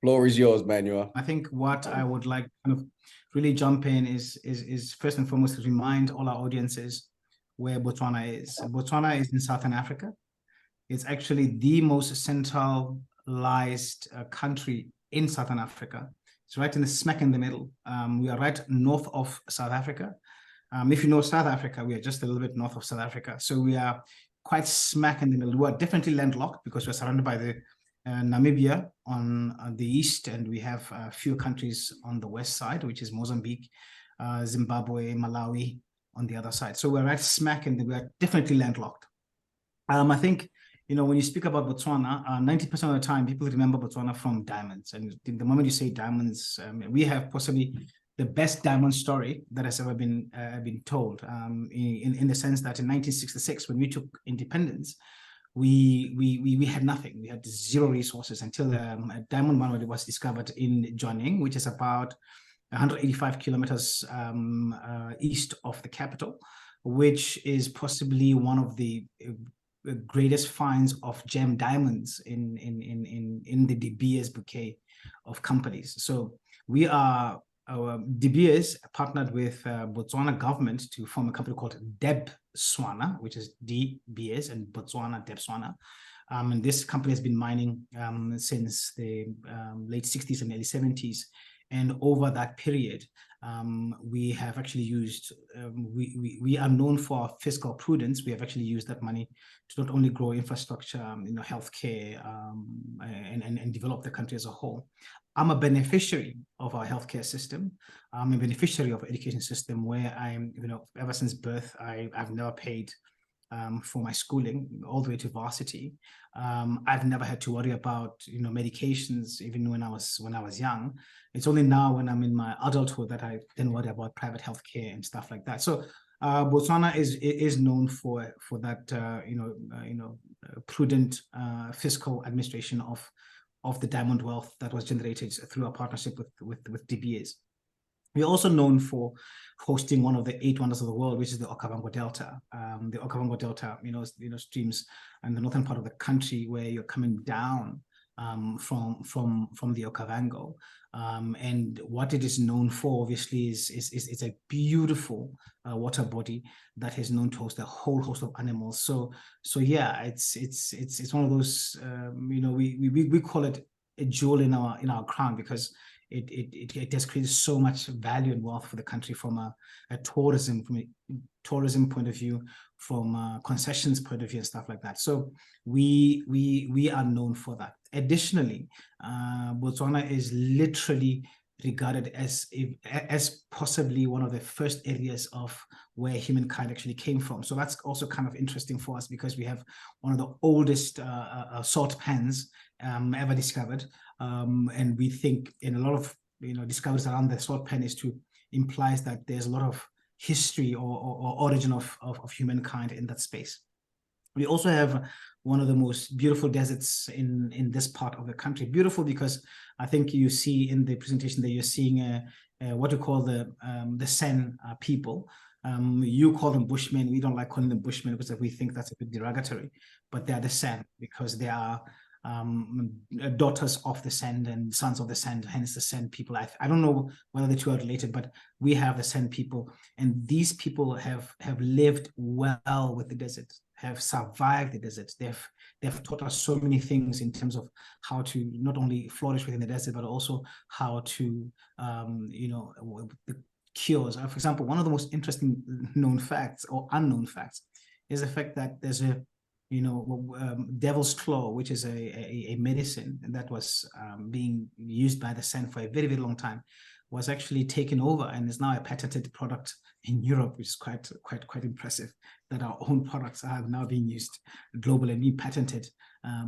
Floor is yours, Manuel. I think what I would like to kind of really jump in is first and foremost to remind all our audiences where Botswana is. Botswana is in Southern Africa. It's actually the most centralized country in Southern Africa. It's right in the smack in the middle. We are right north of South Africa. If you know South Africa, we are just a little bit north of South Africa. So we are quite smack in the middle. We are definitely landlocked because we're surrounded by the Namibia on the east, and we have a few countries on the west side, which is Mozambique, Zimbabwe, Malawi on the other side. So we're right smack in we are definitely landlocked. I think, you know, when you speak about Botswana, 90% of the time people remember Botswana from diamonds. And the moment you say diamonds, we have possibly the best diamond story that has ever been told, in the sense that in 1966, when we took independence, we had nothing. We had zero resources until a diamond mine was discovered in Jwaneng, which is about 185 kilometers east of the capital, which is possibly one of the greatest finds of gem diamonds in the De Beers bouquet of companies. So we are De Beers partnered with Botswana government to form a company called Debswana, which is De Beers and Botswana Debswana. And this company has been mining since the late 60s and early 70s. And over that period, we have actually used, we are known for our fiscal prudence. We have actually used that money to not only grow infrastructure, you know, healthcare, and develop the country as a whole. I'm a beneficiary of our healthcare system. I'm a beneficiary of our education system where I'm, you know, ever since birth, I've never paid for my schooling all the way to varsity. I've never had to worry about, you know, medications, even when I was young. It's only now when I'm in my adulthood that I then worry about private healthcare and stuff like that. So Botswana is known for that, prudent fiscal administration of the diamond wealth that was generated through our partnership with De Beers. We're also known for hosting one of the 8 wonders of the world, which is the Okavango Delta. The Okavango Delta, streams in the northern part of the country where you're coming down from the Okavango. And what it is known for, obviously, is a beautiful water body that is known to host a whole host of animals. So yeah, it's one of those, we call it a jewel in our crown, because it has created so much value and wealth for the country from a tourism point of view, from a concessions point of view and stuff like that. So we are known for that. Additionally, Botswana is literally regarded as possibly one of the first areas of where humankind actually came from. So that's also kind of interesting for us, because we have one of the oldest salt pans ever discovered. And we think in a lot of discoveries around the salt pan implies that there's a lot of history or origin of humankind in that space. We also have one of the most beautiful deserts in this part of the country. Beautiful because I think you see in the presentation that you're seeing what we call the San people. You call them Bushmen. We don't like calling them Bushmen because we think that's a bit derogatory, but they are the San because they are daughters of the sand and sons of the sand, hence the Sand people. I don't know whether the two are related, but we have the Sand people, and these people have lived well with the desert, have survived the desert. They've taught us so many things in terms of how to not only flourish within the desert, but also how to the cures. For example, one of the most interesting known facts or unknown facts is the fact that there's a devil's claw, which is a medicine that was being used by the Sand for a very, very long time, was actually taken over and is now a patented product in Europe, which is quite impressive that our own products are now being used globally and being patented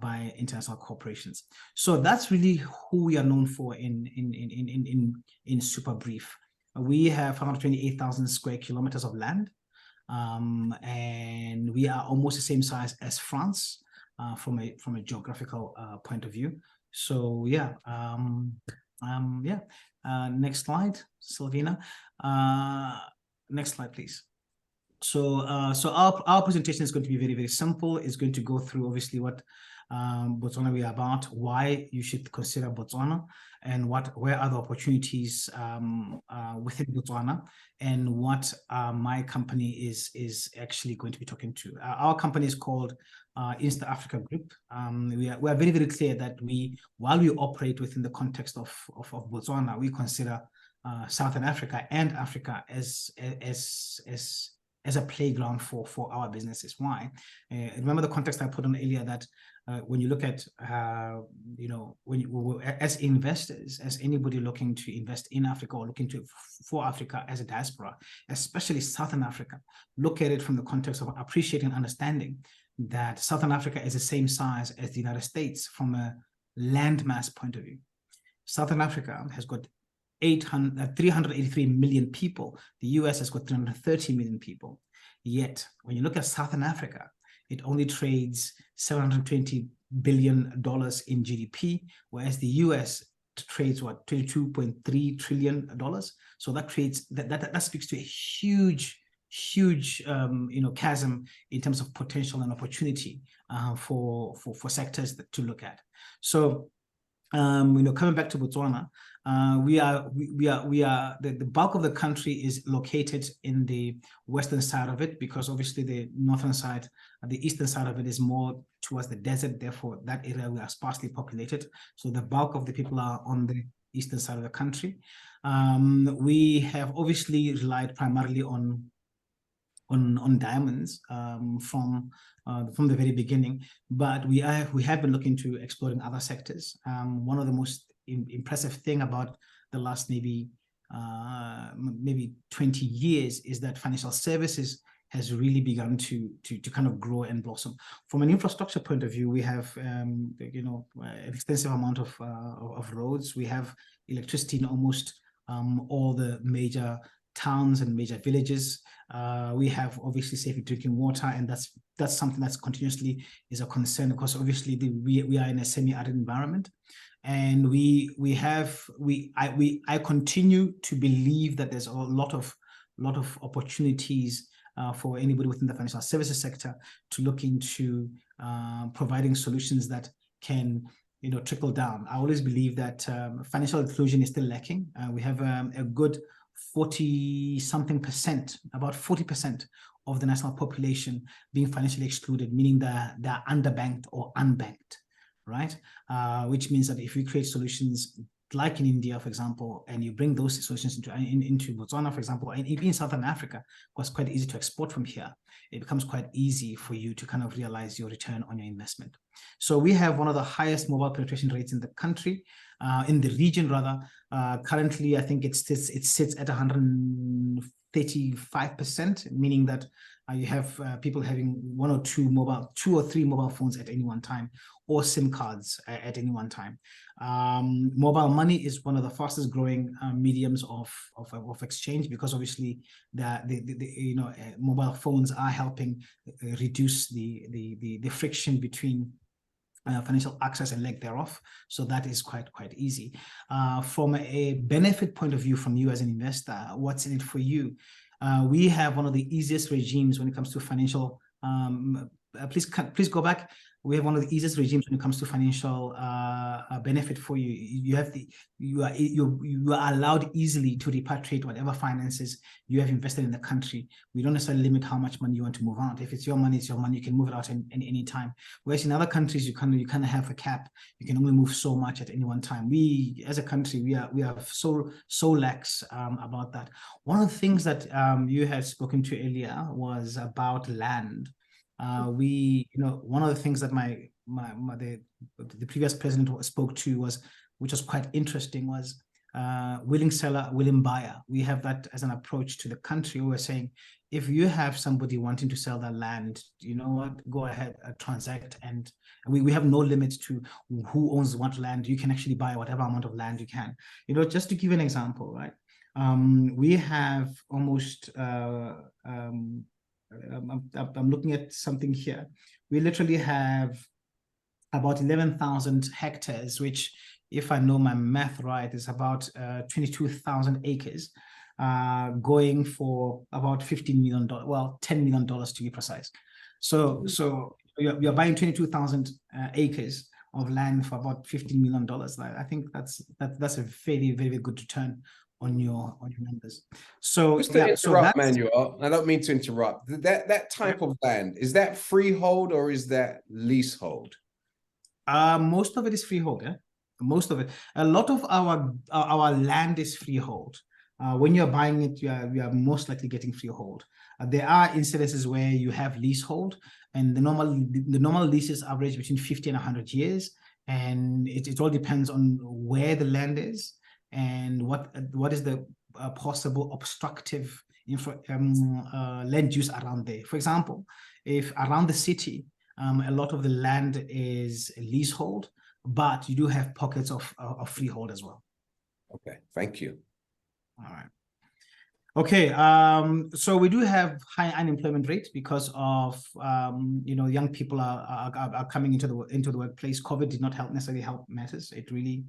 by international corporations. So that's really who we are known for in super brief. We have 528,000 square kilometers of land. And we are almost the same size as France from a geographical point of view. So yeah, Next slide, Silvina. Next slide, please. So our presentation is going to be very, very simple. It's going to go through obviously what Botswana we are about, why you should consider Botswana, and where are the opportunities within Botswana, and what my company is actually going to be talking to. Our company is called East Africa Group. We are very, very clear that while we operate within the context of Botswana, we consider Southern Africa and Africa as a playground for our businesses. Why? Remember the context I put on earlier that when you look at, as investors, as anybody looking to invest in Africa or looking for Africa as a diaspora, especially Southern Africa, look at it from the context of appreciating and understanding that Southern Africa is the same size as the United States from a landmass point of view. Southern Africa has got 383 million people. The US has got 330 million people. Yet, when you look at Southern Africa, it only trades $720 billion in GDP, whereas the US trades what, $22.3 trillion. So that creates that speaks to a huge chasm in terms of potential and opportunity for sectors to look at. So coming back to Botswana, the bulk of the country is located in the western side of it, because obviously the northern side, the eastern side of it is more towards the desert. Therefore, that area we are sparsely populated. So the bulk of the people are on the eastern side of the country. We have obviously relied primarily on diamonds from the very beginning, but we have been looking to exploring other sectors. One of the most impressive thing about the last maybe 20 years is that financial services has really begun to kind of grow and blossom. From an infrastructure point of view, we have an extensive amount of roads. We have electricity in almost all the major towns and major villages. We have obviously safe drinking water, and that's something that's continuously is a concern, because obviously we are in a semi-arid environment, and I continue to believe that there's a lot of opportunities for anybody within the financial services sector to look into providing solutions that can trickle down. I always believe that financial inclusion is still lacking. We have a good 40-something%, about 40% of the national population being financially excluded, meaning that they're underbanked or unbanked, right? Which means that if we create solutions like in India, for example, and you bring those solutions into Botswana, for example, and even in Southern Africa, because it's quite easy to export from here, it becomes quite easy for you to kind of realize your return on your investment. So we have one of the highest mobile penetration rates in the country, in the region rather. Currently, I think it sits at 135%, meaning that you have people having two or three mobile phones at any one time, or SIM cards at any one time. Mobile money is one of the fastest growing mediums of exchange, because obviously mobile phones are helping reduce the friction between financial access and lack thereof. So that is quite easy. From a benefit point of view, from you as an investor, what's in it for you? We have one of the easiest regimes when it comes to financial. Please go back. We have one of the easiest regimes when it comes to financial benefit for you. You are allowed easily to repatriate whatever finances you have invested in the country. We don't necessarily limit how much money you want to move out. If it's your money, it's your money. You can move it out any time. Whereas in other countries, you kind of have a cap. You can only move so much at any one time. We, as a country, we are so lax about that. One of the things that you had spoken to earlier was about land. One of the things that the previous president spoke to which was quite interesting, was willing seller, willing buyer. We have that as an approach to the country. We're saying, if you have somebody wanting to sell their land, you know what, go ahead, transact, and we have no limit to who owns what land. You can actually buy whatever amount of land you can. Just to give you an example, right? We have almost I'm looking at something here. We literally have about 11,000 hectares, which, if I know my math right, is about 22,000 acres. going for about $15 million, well, $10 million to be precise. So you're buying 22,000 acres of land for about $15 million. I think that's a very, very good return on your numbers. So just to interrupt, Manuel, I don't mean to interrupt. That type of land, is that freehold or is that leasehold? Most of it is freehold. Yeah? Most of it. A lot of our land is freehold. When you're buying it, you are most likely getting freehold. There are incidences where you have leasehold, and the normal leases average between 50 and 100 years, and it all depends on where the land is and what is the possible obstructive land use around there. For example, if around the city, a lot of the land is leasehold, but you do have pockets of freehold as well. Okay, thank you. All right. Okay, so we do have high unemployment rates because of young people are coming into the workplace. COVID did not necessarily help matters. It really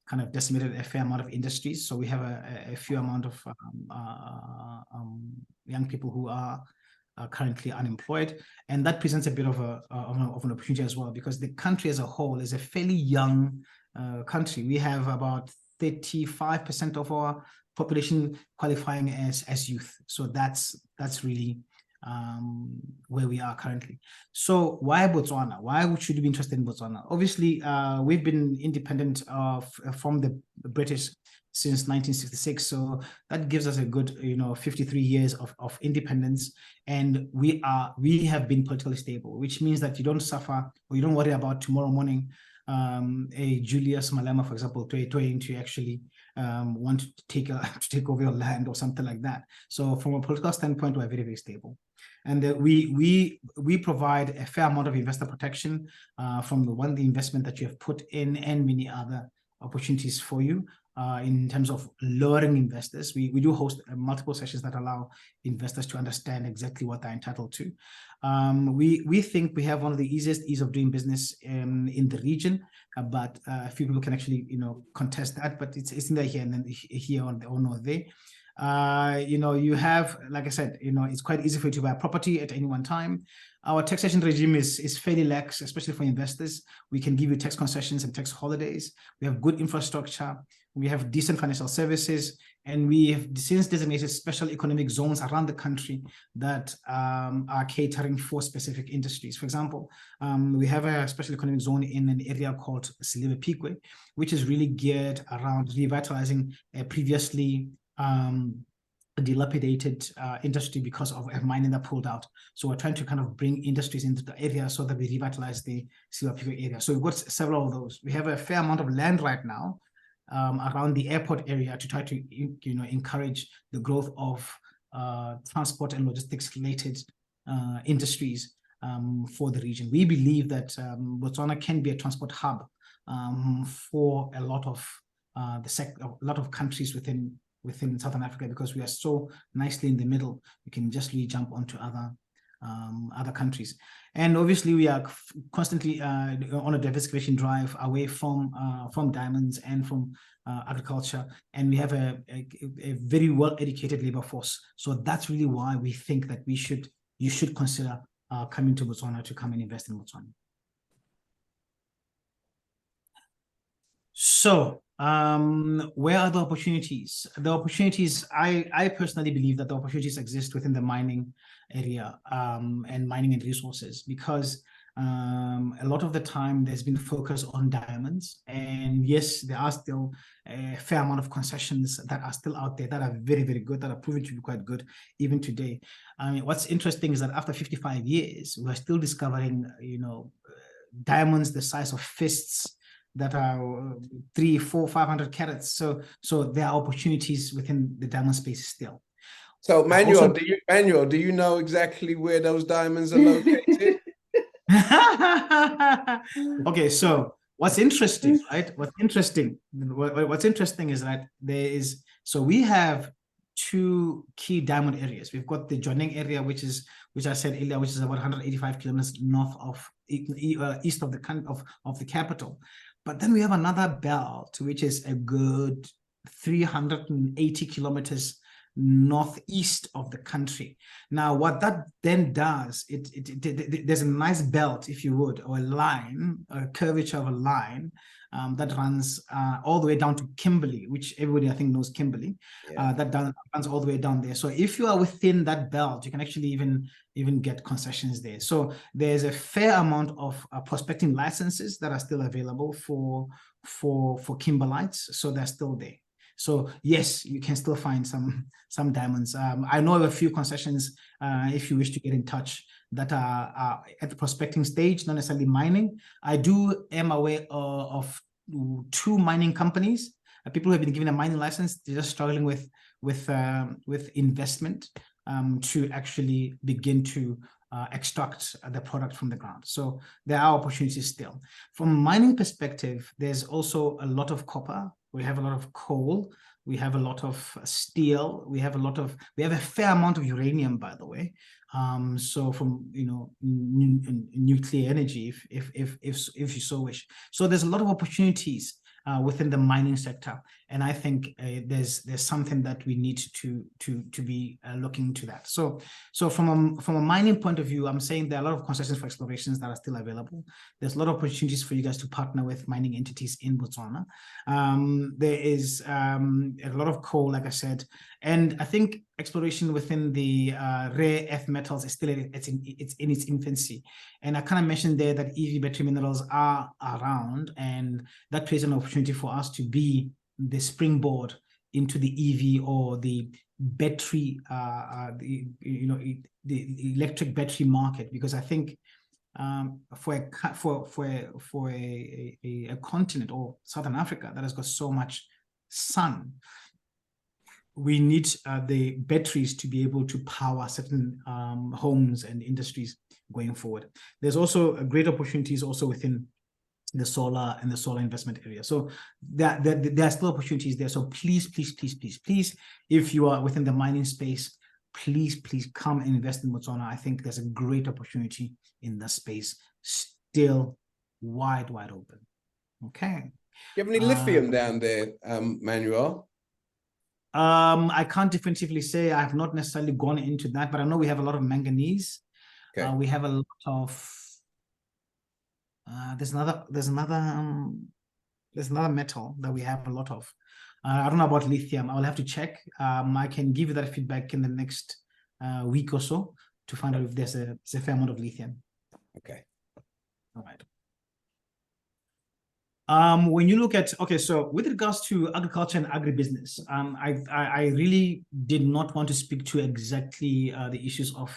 kind of decimated a fair amount of industries. So we have a few amount of young people who are currently unemployed, and that presents a bit of an opportunity as well, because the country as a whole is a fairly young country. We have about 35% of our population qualifying as youth. So that's really where we are currently. So why Botswana? Why should you be interested in Botswana? Obviously, we've been independent from the British since 1966. So that gives us a good, 53 years of independence. And we have been politically stable, which means that you don't suffer or you don't worry about tomorrow morning a Julius Malema, for example, to actually want to take over your land or something like that. So from a political standpoint, we're very, very stable. And we provide a fair amount of investor protection from the investment that you have put in and many other opportunities for you. In terms of luring investors, we do host multiple sessions that allow investors to understand exactly what they're entitled to. We think we have one of the easiest ease of doing business in the region, but a few people can actually contest that. But it's neither here and then here or nor there. You have, like I said, it's quite easy for you to buy a property at any one time. Our taxation regime is fairly lax, especially for investors. We can give you tax concessions and tax holidays. We have good infrastructure. We have decent financial services, and we have since designated special economic zones around the country that are catering for specific industries. For example, we have a special economic zone in an area called Siliwe Pikwe, which is really geared around revitalizing a previously dilapidated industry because of mining that pulled out. So we're trying to kind of bring industries into the area so that we revitalize the Siliwe Pikwe area. So we've got several of those. We have a fair amount of land right now around the airport area to try to encourage the growth of transport and logistics related industries for the region. We believe that Botswana can be a transport hub for a lot of countries within Southern Africa, because we are so nicely in the middle. We can just really jump onto other countries. And obviously we are constantly on a diversification drive away from diamonds and from agriculture, and we have a very well-educated labor force. So that's really why we think that you should consider coming to Botswana to come and invest in Botswana. So where are the opportunities? The opportunities, I personally believe that the opportunities exist within the mining area and mining and resources, because a lot of the time there's been focus on diamonds, and yes, there are still a fair amount of concessions that are still out there that are very, very good, that are proven to be quite good even today. I mean, what's interesting is that after 55 years, we're still discovering, diamonds the size of fists that are 300, 400, 500 carats. So there are opportunities within the diamond space still. So Manuel, do you know exactly where those diamonds are located? Okay, so what's interesting, right? What's interesting is that we have two key diamond areas. We've got the Joneng area, which I said earlier, which is about 185 kilometers north of east of the capital. But then we have another belt, which is a good 380 kilometers northeast of the country. Now, what that then does, there's a nice belt, if you would, or a line, a curvature of a line that runs all the way down to Kimberley, which everybody I think knows Kimberley. Yeah. That runs all the way down there. So if you are within that belt, you can actually even get concessions there. So there's a fair amount of prospecting licenses that are still available for kimberlites. So they're still there. So yes, you can still find some diamonds. I know of a few concessions, if you wish to get in touch, that are at the prospecting stage, not necessarily mining. I am aware of 2 mining companies. People who have been given a mining license, they're just struggling with investment to actually begin to extract the product from the ground. So there are opportunities still. From a mining perspective, there's also a lot of copper. We have a lot of coal. We have a lot of steel. We have a fair amount of uranium, by the way. So from nuclear energy, if you so wish. So there's a lot of opportunities within the mining sector, and I think there's something that we need to be looking into that. So from a mining point of view, I'm saying there are a lot of concessions for explorations that are still available. There's a lot of opportunities for you guys to partner with mining entities in Botswana. There is a lot of coal, like I said, and I think exploration within the rare earth metals is still in its infancy. And I kind of mentioned there that EV battery minerals are around, and that creates an opportunity for us to be the springboard into the EV or the battery, the electric battery market, because I think for a continent or Southern Africa that has got so much sun, we need the batteries to be able to power certain homes and industries going forward. There's also great opportunities also within the solar investment area. So there are still opportunities there. So please, if you are within the mining space, please come and invest in Botswana. I think there's a great opportunity in that space, still wide open. Okay. Do you have any lithium down there, Manuel? I can't definitively say. I have not necessarily gone into that, but I know we have a lot of manganese. Okay. We have a lot of there's another metal that we have a lot of. I don't know about lithium. I'll have to check. I can give you that feedback in the next week or so to find out if there's a fair amount of lithium. Okay. All right. When you look at, okay, so with regards to agriculture and agribusiness, I really did not want to speak to exactly the issues of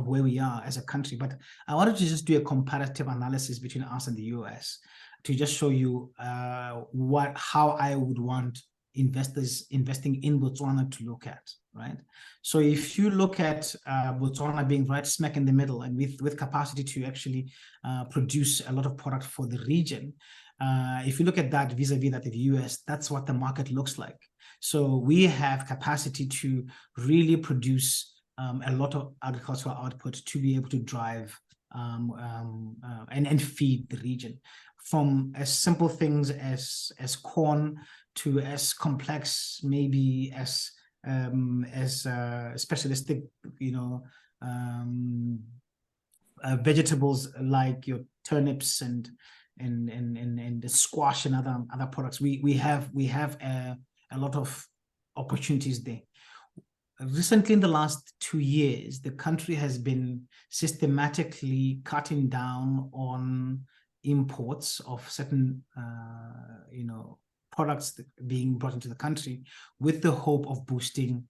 where we are as a country, but I wanted to just do a comparative analysis between us and the US to just show you how I would want investors investing in Botswana to look at, right? So if you look at Botswana being right smack in the middle and with capacity to actually produce a lot of product for the region, if you look at that vis-a-vis that of the US, that's what the market looks like. So we have capacity to really produce a lot of agricultural output to be able to drive and feed the region, from as simple things as corn to as complex, maybe as specialistic, vegetables like your turnips and the squash and other products. We have a lot of opportunities there. Recently, in the last 2 years, the country has been systematically cutting down on imports of certain, products being brought into the country with the hope of boosting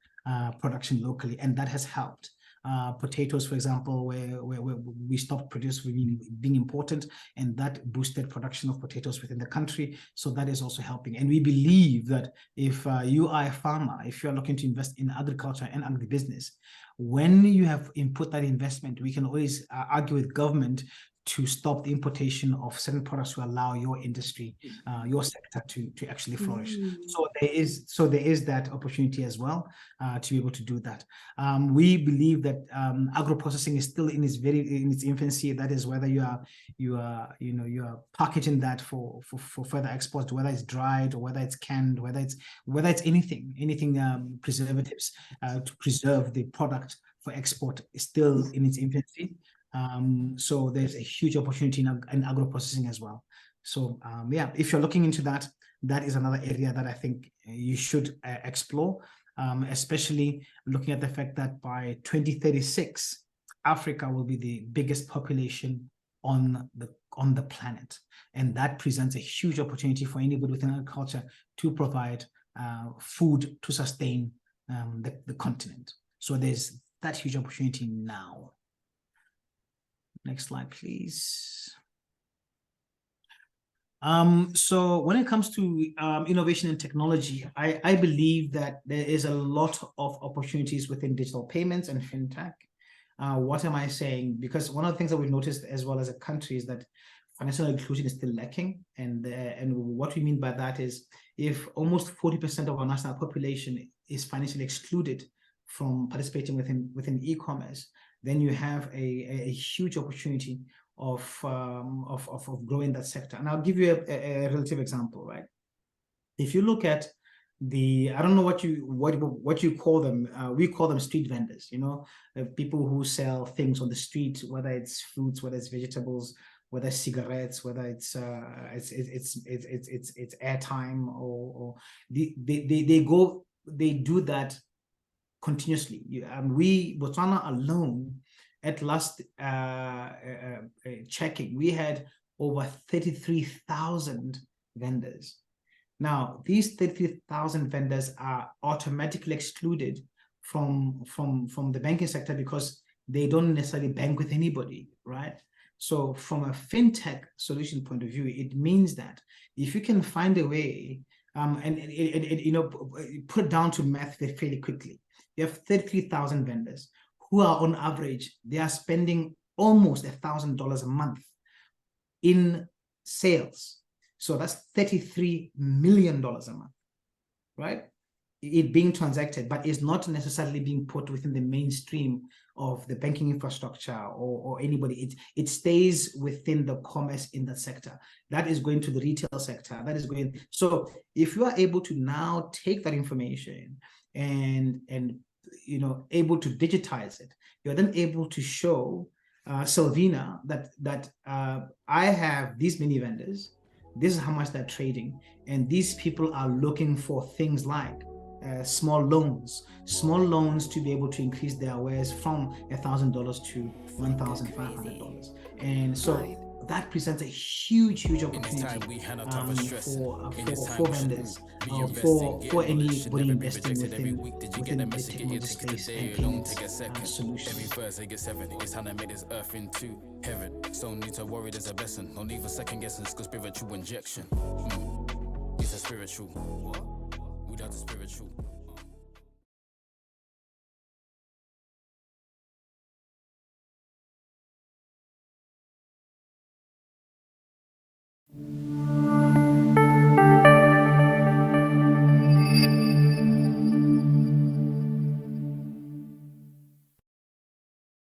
production locally, and that has helped. Potatoes, for example, where we stopped producing being important, and that boosted production of potatoes within the country. So that is also helping. And we believe that if you are a farmer, if you are looking to invest in agriculture and agribusiness, when you have input that investment, we can always argue with government to stop the importation of certain products to allow your industry, your sector to actually flourish. So there is that opportunity as well to be able to do that. We believe that agro-processing is still in its infancy. That is whether you are packaging that for further exports, whether it's dried or whether it's canned, whether it's anything preservatives to preserve the product for export is still in its infancy. So there's a huge opportunity in agro-processing as well. So yeah, if you're looking into that, that is another area that I think you should explore, especially looking at the fact that by 2036, Africa will be the biggest population on the planet. And that presents a huge opportunity for anybody within agriculture to provide food to sustain the continent. So there's that huge opportunity now. Next slide, please. So when it comes to innovation and technology, I believe that there is a lot of opportunities within digital payments and fintech. What am I saying? Because one of the things that we've noticed as well as a country is that financial inclusion is still lacking. And what we mean by that is if almost 40% of our national population is financially excluded from participating within e-commerce, then you have a huge opportunity of growing that sector. And I'll give you a relative example, right? If you look at I don't know what you call them. We call them street vendors. People who sell things on the street, whether it's fruits, whether it's vegetables, whether it's cigarettes, whether it's airtime, or they do that continuously. Botswana alone, at last checking, we had over 33,000 vendors. Now, these 33,000 vendors are automatically excluded from the banking sector because they don't necessarily bank with anybody, right? So from a fintech solution point of view, it means that if you can find a way, put down to math fairly quickly, you have 33,000 vendors who are on average, they are spending almost $1,000 a month in sales. So that's $33 million a month, right? It being transacted, but it's not necessarily being put within the mainstream of the banking infrastructure or anybody. It stays within the commerce in that sector. That is going to the retail sector. That is going. So if you are able to now take that information and able to digitize it, you're then able to show Selvina that I have these many vendors. This is how much they're trading, and these people are looking for things like small loans to be able to increase their wares from $1,000 to $1,500, and so that presents a huge opportunity for vendors, for anybody investing within the technology space and payments solution. Every Thursday gets 7. It's time to make this earth into heaven. So need to worry, there's a blessing. No need for second guessing, it's a spiritual injection. It's a spiritual. What? Without the spiritual.